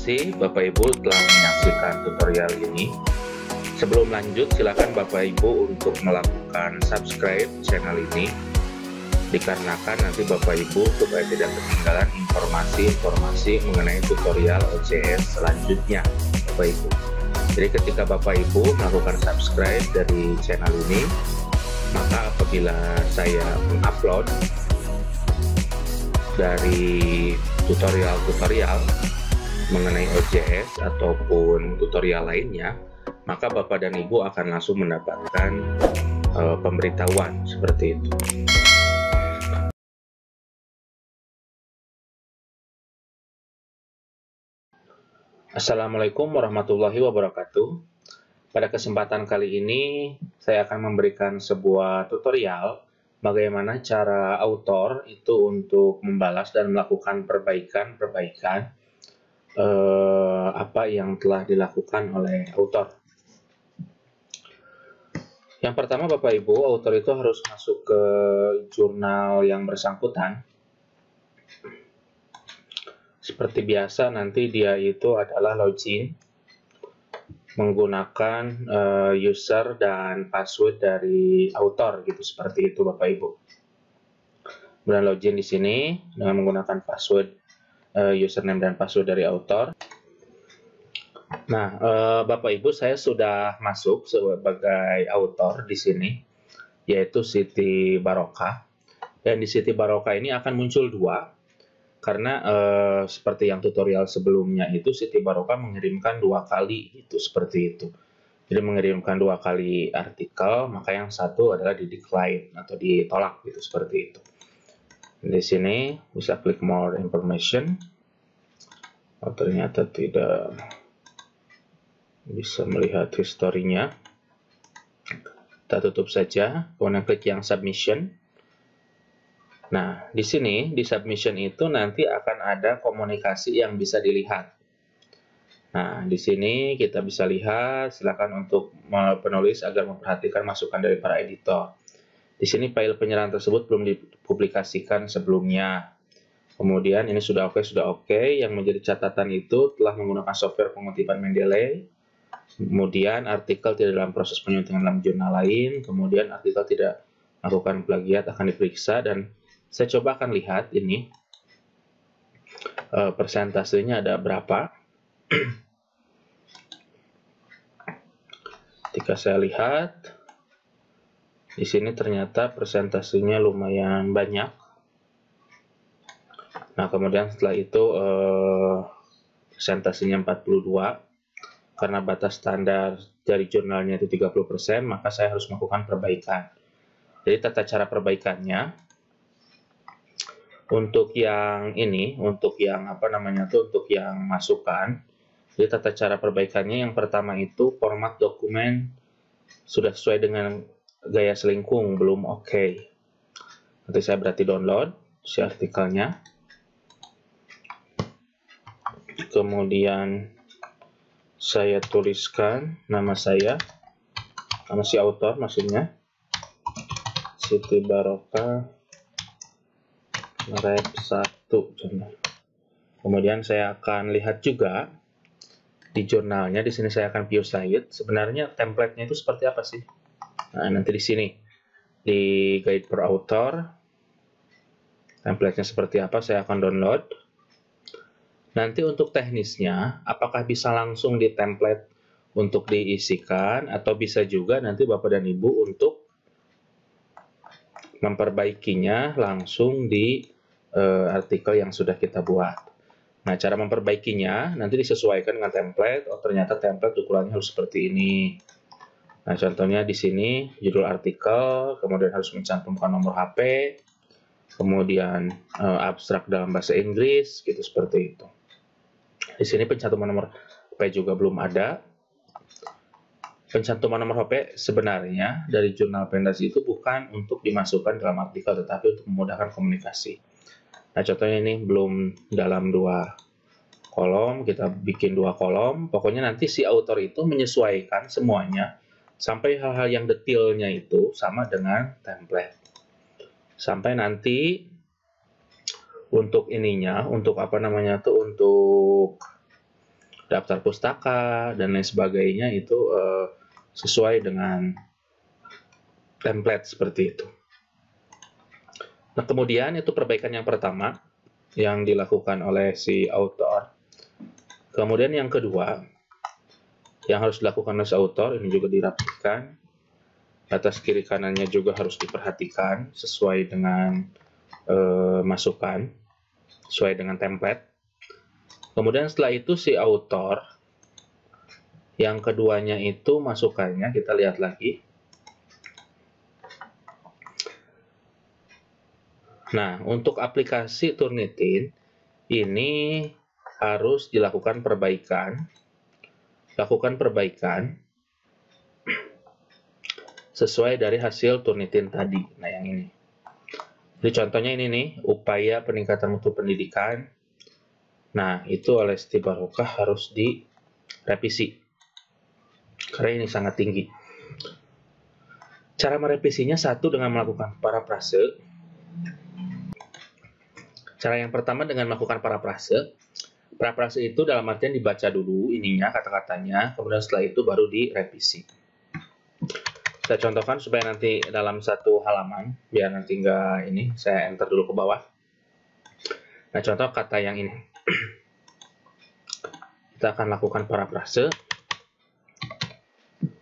kasih Bapak Ibu telah menyaksikan tutorial ini. Sebelum lanjut, silakan Bapak Ibu untuk melakukan subscribe channel ini, dikarenakan nanti Bapak Ibu supaya tidak ketinggalan informasi-informasi mengenai tutorial OCS selanjutnya, Bapak Ibu. Jadi ketika Bapak Ibu melakukan subscribe dari channel ini, maka apabila saya mengupload dari tutorial-tutorial mengenai OCS ataupun tutorial lainnya, maka Bapak dan Ibu akan langsung mendapatkan pemberitahuan seperti itu. Assalamualaikum warahmatullahi wabarakatuh. Pada kesempatan kali ini saya akan memberikan sebuah tutorial bagaimana cara author itu untuk membalas dan melakukan perbaikan apa yang telah dilakukan oleh author. Yang pertama Bapak Ibu, author itu harus masuk ke jurnal yang bersangkutan. Seperti biasa nanti dia itu adalah login menggunakan user dan password dari author gitu, seperti itu Bapak Ibu. Kemudian login di sini dengan menggunakan password username dan password dari author. Nah, Bapak Ibu, saya sudah masuk sebagai author di sini, yaitu Siti Barokah. Dan di Siti Barokah ini akan muncul dua, karena seperti yang tutorial sebelumnya itu Siti Barokah mengirimkan dua kali, itu seperti itu. Jadi mengirimkan dua kali artikel, maka yang satu adalah di decline atau ditolak, gitu seperti itu. Di sini bisa klik more information. Oh, ternyata tidak bisa melihat historinya. Kita tutup saja, kemudian klik yang submission. Nah, di sini di submission itu nanti akan ada komunikasi yang bisa dilihat. Nah, di sini kita bisa lihat, silakan untuk penulis agar memperhatikan masukan dari para editor. Di sini file penyerahan tersebut belum dipublikasikan sebelumnya. Kemudian ini sudah oke. Yang menjadi catatan itu telah menggunakan software pengutipan Mendeley. Kemudian artikel tidak dalam proses penyuntingan dalam jurnal lain. Kemudian artikel tidak melakukan plagiat akan diperiksa, dan saya coba akan lihat ini persentasenya ada berapa. Ketika saya lihat di sini ternyata persentasenya lumayan banyak. Nah, kemudian setelah itu persentasenya 42. Karena batas standar dari jurnalnya itu 30%, maka saya harus melakukan perbaikan. Jadi tata cara perbaikannya untuk yang ini, untuk yang untuk yang masukan. Jadi tata cara perbaikannya yang pertama itu format dokumen sudah sesuai dengan gaya selingkung, belum oke. Nanti saya berarti download si artikelnya. Kemudian saya tuliskan nama saya, nama si author maksudnya, Siti Barokah Rep 1. Kemudian saya akan lihat juga di jurnalnya, di sini saya akan view site. Sebenarnya template-nya itu seperti apa sih? Nah, nanti di sini di guide per author template-nya seperti apa saya akan download. Nanti untuk teknisnya, apakah bisa langsung di template untuk diisikan, atau bisa juga nanti Bapak dan Ibu untuk memperbaikinya langsung di artikel yang sudah kita buat. Nah, cara memperbaikinya nanti disesuaikan dengan template. Oh, ternyata template ukurannya harus seperti ini. Nah, contohnya di sini judul artikel, kemudian harus mencantumkan nomor HP, kemudian abstrak dalam bahasa Inggris, gitu seperti itu. Di sini pencantuman nomor HP juga belum ada. Pencantuman nomor HP sebenarnya dari jurnal Pendas itu bukan untuk dimasukkan dalam artikel, tetapi untuk memudahkan komunikasi. Nah, contohnya ini belum dalam 2 kolom, kita bikin 2 kolom. Pokoknya nanti si author itu menyesuaikan semuanya sampai hal-hal yang detailnya itu sama dengan template. Sampai nanti untuk ininya, untuk untuk daftar pustaka, dan lain sebagainya itu sesuai dengan template seperti itu. Nah, kemudian itu perbaikan yang pertama yang dilakukan oleh si author. Kemudian yang kedua, yang harus dilakukan oleh si author, ini juga dirapikan. Atas kiri kanannya juga harus diperhatikan sesuai dengan masukan, sesuai dengan template. Kemudian setelah itu si author, yang keduanya itu masukannya, kita lihat lagi. Nah, untuk aplikasi Turnitin, ini harus dilakukan perbaikan. Lakukan perbaikan sesuai dari hasil Turnitin tadi. Nah, yang ini. Jadi contohnya ini nih, upaya peningkatan mutu pendidikan. Nah, itu oleh Siti Barokah harus direvisi. Karena ini sangat tinggi. Cara merevisinya satu dengan melakukan parafrase. Cara yang pertama dengan melakukan parafrase. Parafrase itu dalam artian dibaca dulu ininya, kata-katanya, kemudian setelah itu baru direvisi. Saya contohkan supaya nanti dalam satu halaman, biar nanti nggak ini, saya enter dulu ke bawah. Nah, contoh kata yang ini. Kita akan lakukan parafrase.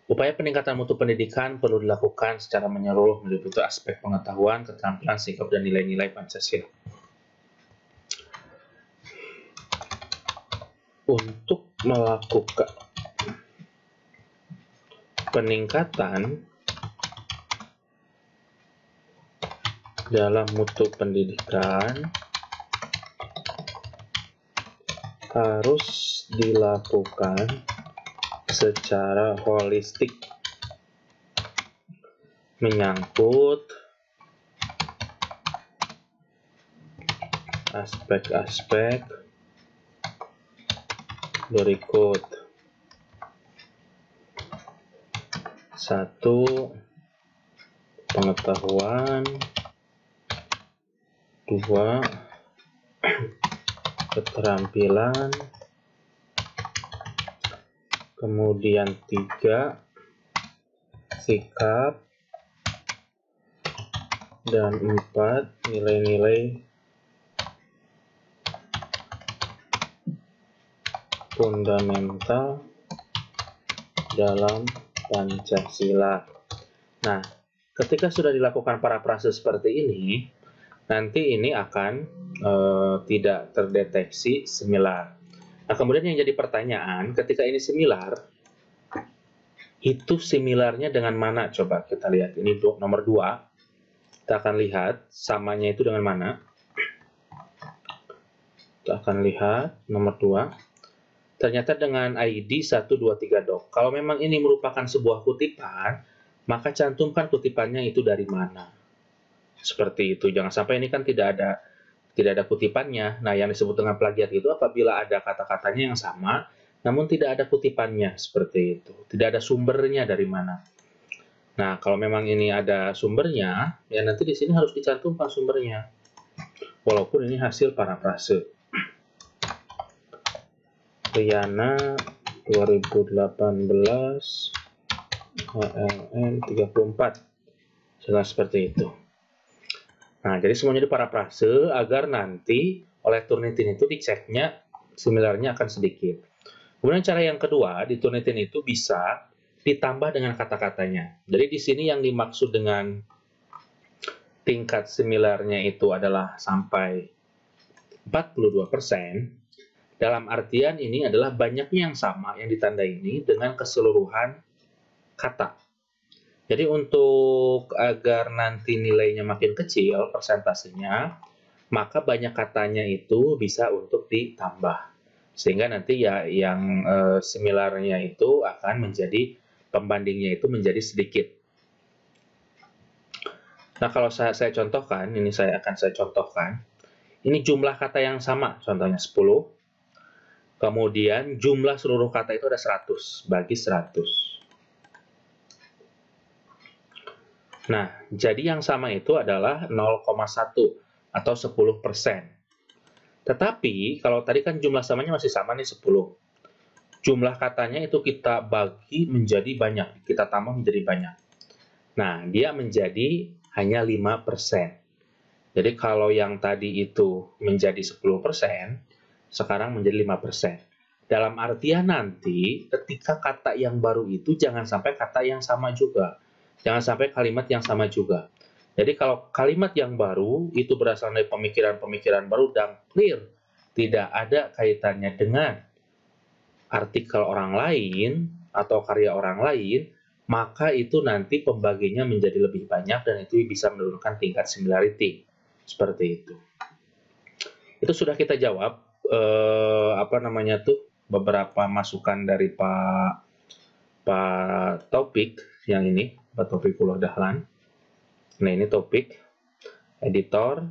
Upaya peningkatan mutu pendidikan perlu dilakukan secara menyeluruh meliputi aspek pengetahuan, keterampilan, sikap, dan nilai-nilai Pancasila. Untuk melakukan peningkatan dalam mutu pendidikan harus dilakukan secara holistik, menyangkut aspek-aspek berikut. 1. Pengetahuan. 2. Keterampilan. Kemudian 3. Sikap. Dan 4. Nilai-nilai fundamental dalam Pancasila. Nah, ketika sudah dilakukan parafrase seperti ini, nanti ini akan tidak terdeteksi similar. Nah, kemudian yang jadi pertanyaan, ketika ini similar, itu similarnya dengan mana? Coba kita lihat. Ini nomor 2. Kita akan lihat samanya itu dengan mana. Kita akan lihat nomor 2. Ternyata dengan ID 123doc. Kalau memang ini merupakan sebuah kutipan, maka cantumkan kutipannya itu dari mana. Seperti itu. Jangan sampai ini kan tidak ada kutipannya. Nah, yang disebut dengan plagiat itu apabila ada kata-katanya yang sama, namun tidak ada kutipannya. Seperti itu. Tidak ada sumbernya dari mana. Nah, kalau memang ini ada sumbernya, ya nanti di sini harus dicantumkan sumbernya. Walaupun ini hasil parafrase. Riana 2018 HLN 34. Jelas seperti itu. Nah, jadi semuanya diparafrase agar nanti oleh Turnitin itu diceknya similarnya akan sedikit. Kemudian cara yang kedua, di Turnitin itu bisa ditambah dengan kata-katanya. Jadi di sini yang dimaksud dengan tingkat similarnya itu adalah sampai 42%. Dalam artian ini adalah banyaknya yang sama yang ditandai ini dengan keseluruhan kata. Jadi untuk agar nanti nilainya makin kecil persentasenya, maka banyak katanya itu bisa untuk ditambah. Sehingga nanti ya yang similarnya itu akan menjadi, pembandingnya itu menjadi sedikit. Nah, kalau saya contohkan, ini saya contohkan. Ini jumlah kata yang sama, contohnya 10. Kemudian jumlah seluruh kata itu ada 100, bagi 100. Nah, jadi yang sama itu adalah 0,1 atau 10%. Tetapi, kalau tadi kan jumlah samanya masih sama nih 10. jumlah katanya itu kita bagi menjadi banyak, kita tambah menjadi banyak. Nah, dia menjadi hanya 5%. Jadi kalau yang tadi itu menjadi 10%, sekarang menjadi 5%. Dalam artian nanti ketika kata yang baru itu jangan sampai kata yang sama juga. Jangan sampai kalimat yang sama juga. Jadi kalau kalimat yang baru itu berasal dari pemikiran-pemikiran baru dan clear, tidak ada kaitannya dengan artikel orang lain atau karya orang lain, maka itu nanti pembaginya menjadi lebih banyak dan itu bisa menurunkan tingkat similarity. Seperti itu. Itu sudah kita jawab beberapa masukan dari Pak Taufik yang ini, Pak Taufikullah Dahlan. Nah, ini topik editor.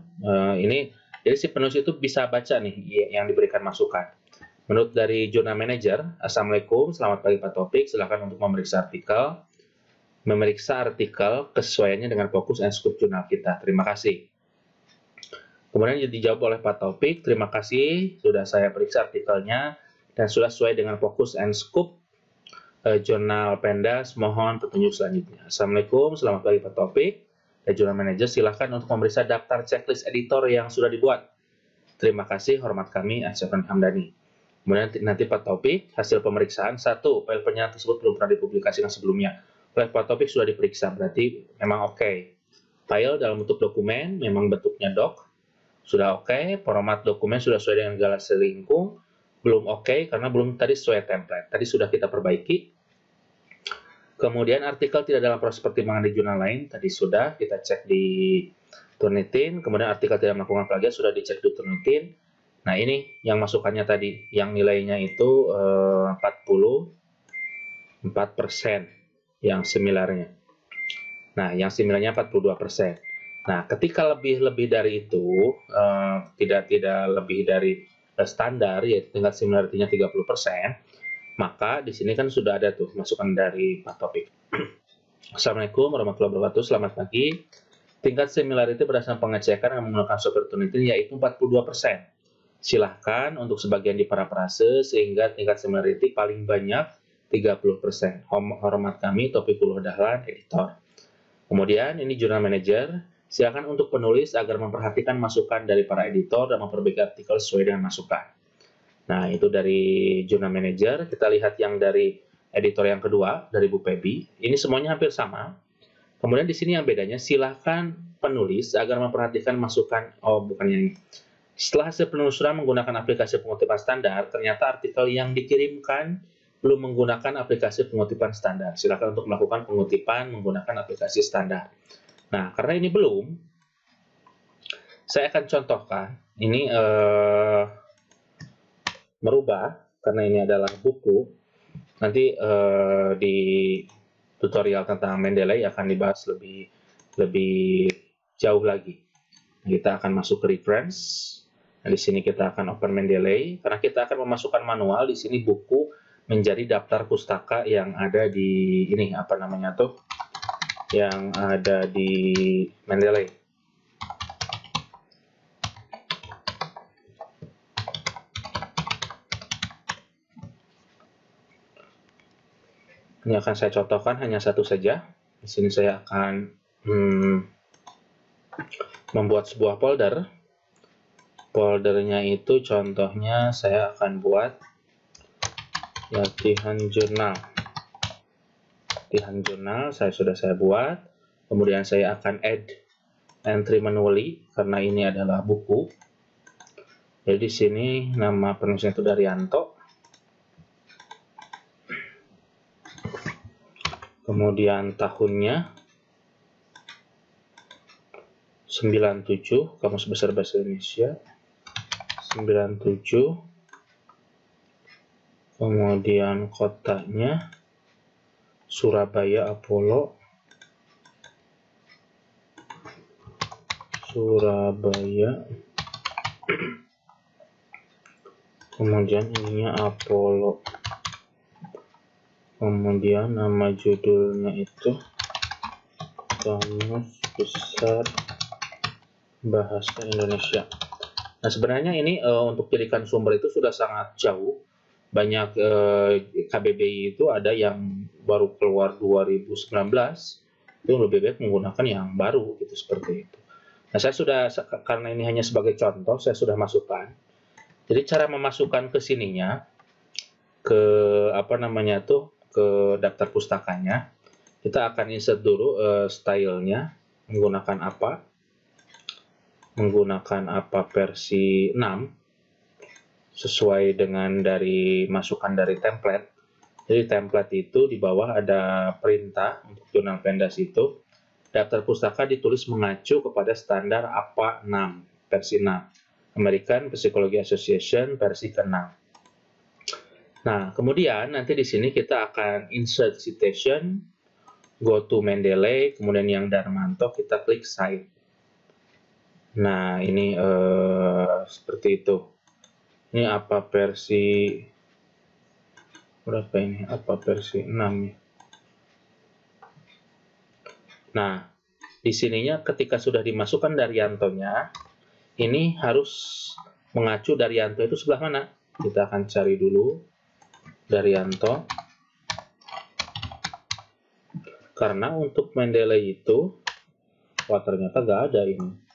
Ini jadi si penulis itu bisa baca nih yang diberikan masukan. Menurut dari Jurnal Manager, Assalamualaikum, selamat pagi Pak Taufik, silakan untuk memeriksa artikel kesesuaiannya dengan fokus and scope jurnal kita. Terima kasih. Kemudian dijawab oleh Pak Taufik, terima kasih sudah saya periksa artikelnya dan sudah sesuai dengan fokus and scope jurnal Pendas, mohon petunjuk selanjutnya. Assalamualaikum, selamat pagi Pak Taufik. Dan Jurnal Manager silahkan untuk memeriksa daftar checklist editor yang sudah dibuat. Terima kasih, hormat kami, Asyafan Hamdani. Kemudian nanti Pak Taufik, hasil pemeriksaan, 1, file pernyataan tersebut belum pernah dipublikasikan sebelumnya. File Pak Taufik sudah diperiksa, berarti memang oke. File dalam bentuk dokumen, memang bentuknya doc, sudah oke. Format dokumen sudah sesuai dengan Galaxy Lingkung, belum oke karena belum tadi sesuai template. Tadi sudah kita perbaiki. Kemudian artikel tidak dalam proses pertimbangan di jurnal lain, tadi sudah kita cek di Turnitin. Kemudian artikel tidak melakukan plagiat sudah dicek di Turnitin. Nah, ini yang masukannya tadi, yang nilainya itu 44% yang similarnya. Nah, yang similarnya 42%. Nah, ketika lebih dari itu, tidak lebih dari standar, yaitu tingkat similarity-nya 30%, maka di sini kan sudah ada tuh masukan dari Pak Taufik. Assalamualaikum warahmatullahi wabarakatuh, selamat pagi. Tingkat similarity berdasarkan pengecekan yang menggunakan software Turnitin yaitu 42%. Silahkan untuk sebagian diparafrase sehingga tingkat similarity paling banyak 30%. Hormat kami, Taufikullah Dahlan, editor. Kemudian ini Jurnal Manager. Silakan untuk penulis agar memperhatikan masukan dari para editor dan memperbaiki artikel sesuai dengan masukan. Nah, itu dari Jurnal Manager. Kita lihat yang dari editor yang kedua, dari Bu Pebi. Ini semuanya hampir sama. Kemudian di sini yang bedanya, silakan penulis agar memperhatikan masukan, bukan yang ini. Setelah hasil penelusuran menggunakan aplikasi pengutipan standar, ternyata artikel yang dikirimkan belum menggunakan aplikasi pengutipan standar. Silakan untuk melakukan pengutipan menggunakan aplikasi standar. Nah, karena ini belum, saya akan contohkan. Ini merubah, karena ini adalah buku. Nanti di tutorial tentang Mendeley akan dibahas lebih jauh lagi. Kita akan masuk ke reference. Nah, di sini kita akan open Mendeley, karena kita akan memasukkan manual. Di sini buku menjadi daftar pustaka yang ada di ini, yang ada di Mendeley. Ini akan saya contohkan hanya satu saja. Di sini saya akan membuat sebuah folder. Foldernya itu contohnya saya akan buat latihan jurnal. Latihan jurnal sudah saya buat. Kemudian saya akan add entry manually karena ini adalah buku. Jadi di sini nama penulisnya itu Daryanto. Kemudian tahunnya 97, Kamus Besar Bahasa Indonesia 97. Kemudian kotanya Surabaya Apollo. Surabaya. Kemudian ininya Apollo. Kemudian nama judulnya itu Kamus Besar Bahasa Indonesia. Nah, sebenarnya ini untuk jadikan sumber itu sudah sangat jauh. banyak KBBI itu ada yang baru keluar 2019, itu lebih baik menggunakan yang baru gitu, seperti itu. Nah, saya sudah, karena ini hanya sebagai contoh, saya sudah masukkan. Jadi cara memasukkan ke sininya, ke apa namanya tuh, ke daftar pustakanya, kita akan insert dulu stylenya, menggunakan apa versi 6, sesuai dengan masukan dari template. Jadi template itu di bawah ada perintah untuk jurnal pendas itu, daftar pustaka ditulis mengacu kepada standar APA 6, versi 6. American Psychology Association versi ke-6. Nah, kemudian nanti di sini kita akan insert citation, go to Mendeley, kemudian yang Darmanto kita klik cite. Nah, ini seperti itu. Ini apa versi berapa ini? Apa versi 6 ya? Nah, di sininya ketika sudah dimasukkan Daryantonya, ini harus mengacu Daryanto itu sebelah mana? Kita akan cari dulu Daryanto. Karena untuk Mendeley itu, wah ternyata nggak ada ini.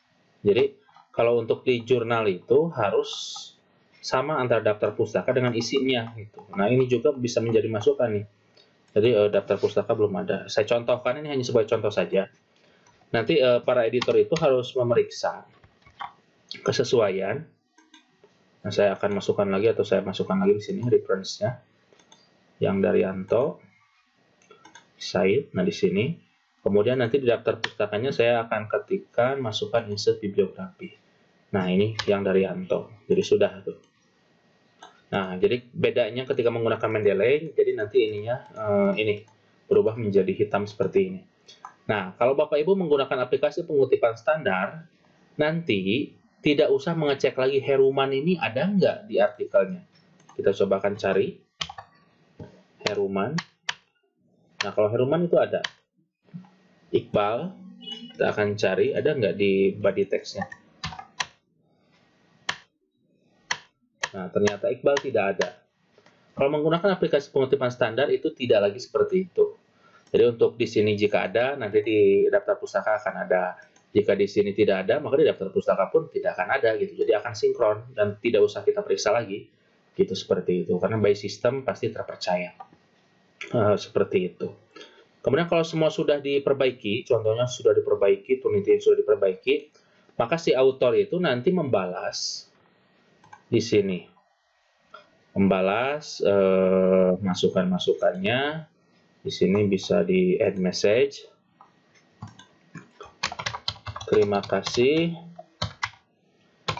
Jadi, kalau untuk di jurnal itu harus sama antara daftar pustaka dengan isinya. Gitu. Nah, ini juga bisa menjadi masukan nih. Jadi, daftar pustaka belum ada. Saya contohkan, ini hanya sebagai contoh saja. Nanti para editor itu harus memeriksa kesesuaian. Nah, saya akan masukkan lagi, atau saya masukkan lagi di sini reference-nya. Yang Daryanto, Said. Nah, di sini. Kemudian nanti di daftar pustakanya saya akan ketikkan masukkan insert bibliografi. Nah, ini yang Daryanto. Jadi sudah tuh. Nah, jadi bedanya ketika menggunakan Mendeley, jadi nanti ininya ini berubah menjadi hitam seperti ini. Nah, kalau Bapak Ibu menggunakan aplikasi pengutipan standar, nanti tidak usah mengecek lagi Heruman ini ada nggak di artikelnya. Kita coba akan cari Heruman. Nah, kalau Heruman itu ada. Iqbal, kita akan cari ada nggak di body text-nya. Nah, ternyata Iqbal tidak ada. Kalau menggunakan aplikasi pengutipan standar itu tidak lagi seperti itu. Jadi untuk di sini jika ada, nanti di daftar pustaka akan ada. Jika di sini tidak ada, maka di daftar pustaka pun tidak akan ada gitu. Jadi akan sinkron dan tidak usah kita periksa lagi. Gitu seperti itu. Karena by system pasti terpercaya. Seperti itu. Kemudian kalau semua sudah diperbaiki, contohnya sudah diperbaiki, Turnitin sudah diperbaiki, maka si author itu nanti membalas di sini. Membalas masukan-masukannya. Di sini bisa di add message. Terima kasih.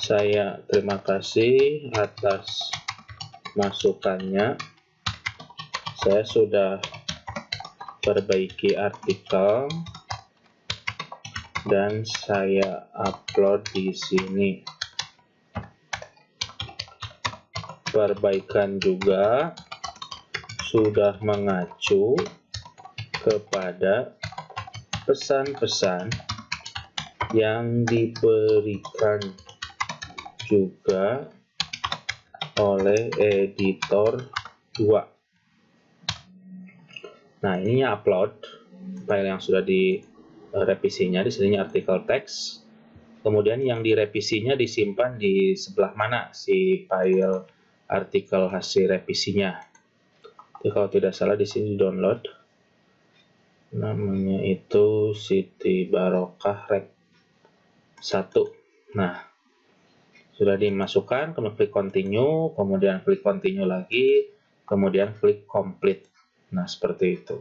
Saya terima kasih atas masukannya. Saya sudah perbaiki artikel dan saya upload di sini. Perbaikan juga sudah mengacu kepada pesan-pesan yang diberikan juga oleh editor 2. Nah, ininya upload file yang sudah direvisinya, di sini artikel teks. Kemudian yang direvisinya disimpan di sebelah mana si file artikel hasil revisinya. Jadi kalau tidak salah di sini download. Namanya itu Siti Barokah Rek 1. Nah, sudah dimasukkan, kemudian klik continue, kemudian klik continue lagi, kemudian klik complete. Nah, seperti itu.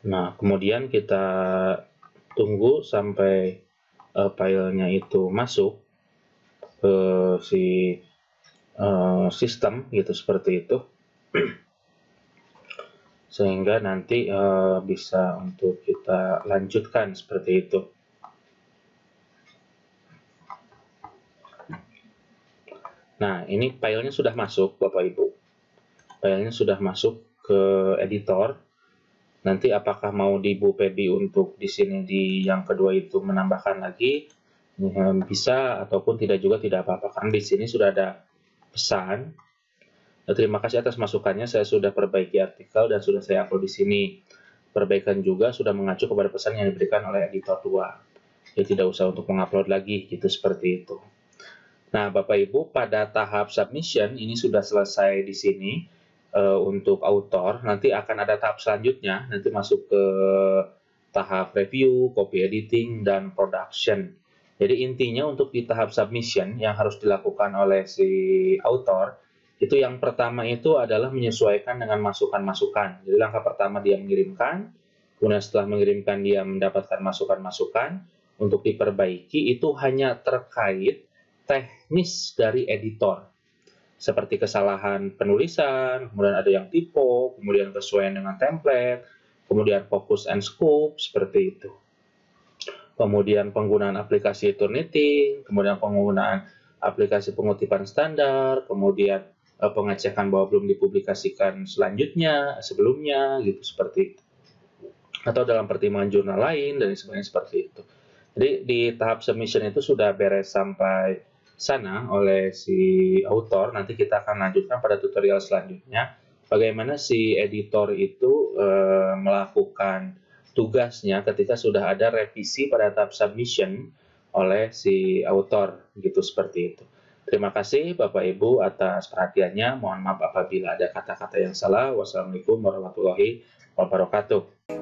Nah, kemudian kita tunggu sampai filenya itu masuk ke si sistem gitu, seperti itu. Sehingga nanti bisa untuk kita lanjutkan seperti itu. Nah, ini filenya sudah masuk, Bapak Ibu. Filenya sudah masuk ke editor. Nanti apakah mau di Bu Pebi untuk di sini di yang kedua itu menambahkan lagi, bisa, ataupun tidak juga tidak apa-apa, karena di sini sudah ada pesan. Terima kasih atas masukannya, saya sudah perbaiki artikel dan sudah saya upload di sini. Perbaikan juga sudah mengacu kepada pesan yang diberikan oleh editor 2. Jadi tidak usah untuk mengupload lagi, gitu seperti itu. Nah, Bapak Ibu, pada tahap submission ini sudah selesai di sini untuk author. Nanti akan ada tahap selanjutnya, nanti masuk ke tahap review, copy editing, dan production. Jadi intinya untuk di tahap submission yang harus dilakukan oleh si author, itu yang pertama itu adalah menyesuaikan dengan masukan-masukan. Jadi langkah pertama dia mengirimkan, kemudian setelah mengirimkan dia mendapatkan masukan-masukan, untuk diperbaiki itu hanya terkait teknis dari editor, seperti kesalahan penulisan, kemudian ada yang typo, kemudian kesesuaian dengan template, kemudian focus and scope, seperti itu. Kemudian penggunaan aplikasi Turnitin, kemudian penggunaan aplikasi pengutipan standar, kemudian pengecekan bahwa belum dipublikasikan sebelumnya, gitu seperti itu. Atau dalam pertimbangan jurnal lain, dan sebagainya seperti itu. Jadi di tahap submission itu sudah beres sampai sana oleh si author. Nanti kita akan lanjutkan pada tutorial selanjutnya bagaimana si editor itu melakukan tugasnya ketika sudah ada revisi pada tahap submission oleh si author, gitu seperti itu. Terima kasih Bapak Ibu atas perhatiannya. Mohon maaf apabila ada kata-kata yang salah. Wassalamualaikum warahmatullahi wabarakatuh.